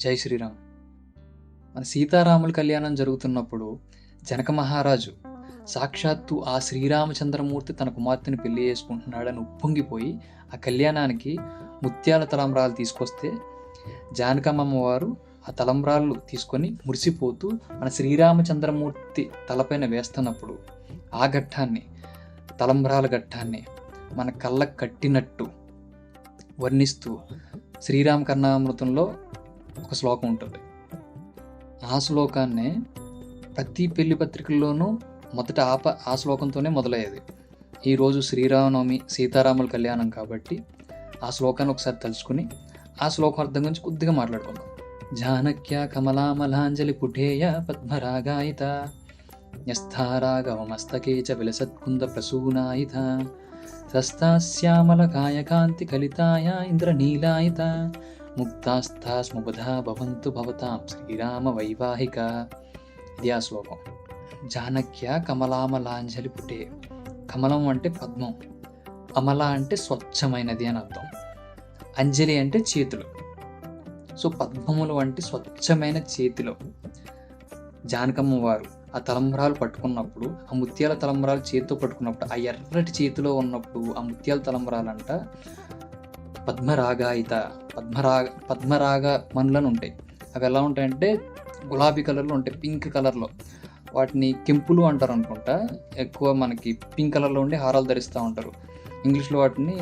జై శ్రీరామ్. మన సీతారాముల కళ్యాణం జరుగుతున్నప్పుడు జనక మహారాజు సాక్షాత్తు ఆ శ్రీరామచంద్రమూర్తి తన కుమార్తెని పెళ్లి చేసుకుంటున్నాడని ఉప్పొంగిపోయి ఆ కళ్యాణానికి ముత్యాల తలంబ్రాలు తీసుకొస్తే జానకమ్మ వారు ఆ తలంబ్రాలు తీసుకొని మురిసిపోతూ మన శ్రీరామచంద్రమూర్తి తలపైన వేస్తున్నప్పుడు ఆ ఘట్టాన్ని, తలంబ్రాల ఘట్టాన్ని మన కళ్ళకు కట్టినట్టు వర్ణిస్తూ శ్రీరామ కర్ణామృతంలో ఒక శ్లోకం ఉంటుంది. ఆ శ్లోకాన్నే ప్రతి పెళ్లి పత్రికల్లోనూ మొదట ఆ శ్లోకంతోనే మొదలయ్యేది. ఈరోజు శ్రీరామనవమి, సీతారాముల కళ్యాణం కాబట్టి ఆ శ్లోకాన్ని ఒకసారి తలుచుకుని ఆ శ్లోకం అర్థం గురించి కొద్దిగా మాట్లాడుకుందాం. జానక్య కమలామలాంజలి పుఠేయ పద్మరాగాయిత న్యస్థారాగవమస్తకే చ విలసత్కుంద ప్రసూనాయిత సస్తాశ్యామల కాయకాంతి కలితాయ ఇంద్రనీలాయిత ముక్తాస్థాస్ముబధా భవంతు భవతాం శ్రీరామ వైవాహిక. ఇది ఆ శ్లోకం. జానక్య కమలామలాంజలి పుటే. కమలం అంటే పద్మం, అమల అంటే స్వచ్ఛమైనది అని అర్థం, అంజలి అంటే చేతులు. సో పద్మములు వంటి స్వచ్ఛమైన చేతిలో జానకమ్మ వారు ఆ తలంబ్రాలు పట్టుకున్నప్పుడు, ఆ ముత్యాల తలంబ్రాలు చేతితో పట్టుకున్నప్పుడు, ఆ ఎర్రటి చేతిలో ఉన్నప్పుడు ఆ ముత్యాల తలంబ్రాలంట పద్మరాగాయిత, పద్మరాగ మనులను ఉంటాయి. అవి ఎలా ఉంటాయంటే గులాబీ కలర్లో ఉంటాయి, పింక్ కలర్లో. వాటిని కెంపులు అంటారు అనుకుంటా. ఎక్కువ మనకి పింక్ కలర్లో ఉండి హారాలు ధరిస్తూ ఉంటారు. ఇంగ్లీష్లో వాటిని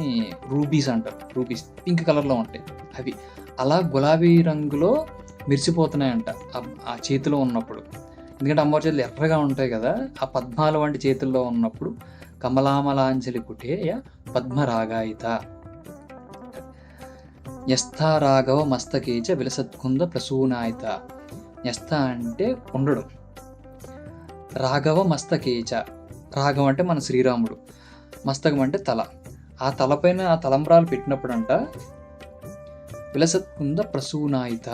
రూబీస్ అంటారు. రూబీస్ పింక్ కలర్లో ఉంటాయి. అవి అలా గులాబీ రంగులో మెరిసిపోతున్నాయంట ఆ చేతిలో ఉన్నప్పుడు. ఎందుకంటే అమ్మవారి చేతులు ఎర్రగా ఉంటాయి కదా. ఆ పద్మాల వంటి చేతుల్లో ఉన్నప్పుడు కమలామలాంజలి కుటేయ పద్మరాగాయిత న్యస్థారాఘవ మస్తకేచ విలసత్కుంద ప్రసూనాయిత. న్యస్థ అంటే ఉండడం, రాఘవ మస్తకేచ, రాఘవం అంటే మన శ్రీరాముడు, మస్తకం అంటే తల. ఆ తలపైన ఆ తలంబ్రాలు పెట్టినప్పుడంట విలసత్కుంద ప్రసూనాయిత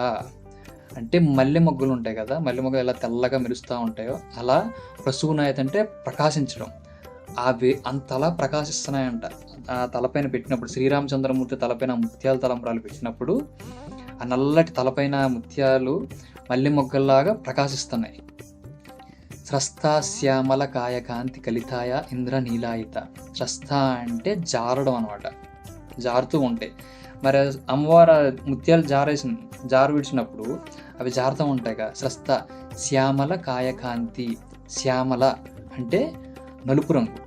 అంటే మల్లె మొగ్గలు ఉంటాయి కదా, మల్లె మొగ్గలు ఎలా తెల్లగా మెరుస్తూ ఉంటాయో అలా ప్రసూనాయిత అంటే ప్రకాశించడం. అవి అంతలా ప్రకాశిస్తున్నాయంట ఆ తలపైన పెట్టినప్పుడు. శ్రీరామచంద్రమూర్తి తలపైన ముత్యాల తలంబ్రాలు పెట్టినప్పుడు ఆ నల్లటి తలపైన ముత్యాలు మల్లె మొగ్గల్లాగా ప్రకాశిస్తున్నాయి. స్రస్తాశ్యామల కాయకాంతి కలితాయ ఇంద్రనీలాయిత. స్రస్త అంటే జారడం అనమాట, జారుతూ ఉంటాయి. మరి అమ్మవారు ముత్యాలు జారు విడిచినప్పుడు అవి జారుతూ ఉంటాయి కదా. స్రస్త శ్యామల కాయకాంతి. శ్యామల అంటే నలుపు రంగు,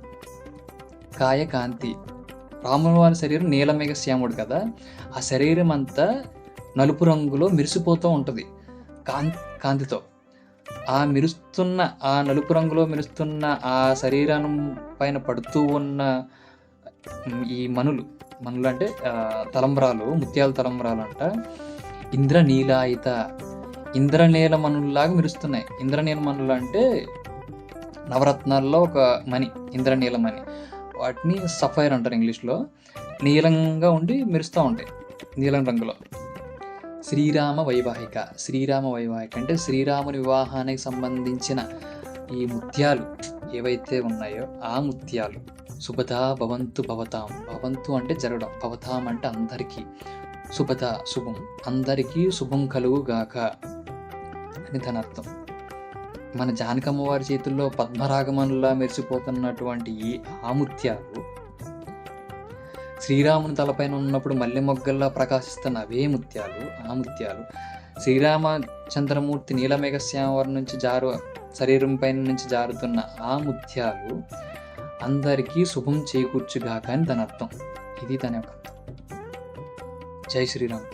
కాయకాంతి. రాముల వారి శరీరం నీలమేఘ శ్యాముడు కదా, ఆ శరీరం అంతా నలుపు రంగులో మెరిసిపోతూ ఉంటుంది కాంతితో. ఆ మెరుస్తున్న, ఆ నలుపు రంగులో మెరుస్తున్న ఆ శరీరం పైన పడుతూ ఉన్న ఈ మనులు అంటే తలంబ్రాలు, ముత్యాల తలంబ్రాలు అంట ఇంద్రనీలాయిత, ఇంద్రనీల మనుల్లాగా మెరుస్తున్నాయి. ఇంద్రనీల మనులు అంటే నవరత్నాల్లో ఒక మణి, ఇంద్రనీల మణి. వాటిని సఫైర్ అంటారు ఇంగ్లీష్లో. నీలంగా ఉండి మెరుస్తూ ఉంటాయి, నీలం రంగులో. శ్రీరామ వైవాహిక. శ్రీరామ వైవాహిక అంటే శ్రీరాముని వివాహానికి సంబంధించిన ఈ ముత్యాలు ఏవైతే ఉన్నాయో ఆ ముత్యాలు శుభదా భవంతు భవతాం. భవంతు అంటే జరగడం, భవతాం అంటే అందరికీ. శుభద శుభం, అందరికీ శుభం కలుగుగాక అని దాని అర్థం. మన జానకమ్మ వారి చేతుల్లో పద్మరాగమనులా మెరిసిపోతున్నటువంటి ఆ ముత్యాలు శ్రీరాముని తలపైన ఉన్నప్పుడు మల్లె మొగ్గల్లా ప్రకాశిస్తున్న అవే ముత్యాలు. ఆ ముత్యాలు శ్రీరామచంద్రమూర్తి నీలమేఘశ్యామవారి నుంచి శరీరం పైన నుంచి జారుతున్న ఆ ముత్యాలు అందరికీ శుభం చేకూర్చుగాక అని దాని అర్థం. ఇది దాని యొక్క అర్థం. జై శ్రీరామ్.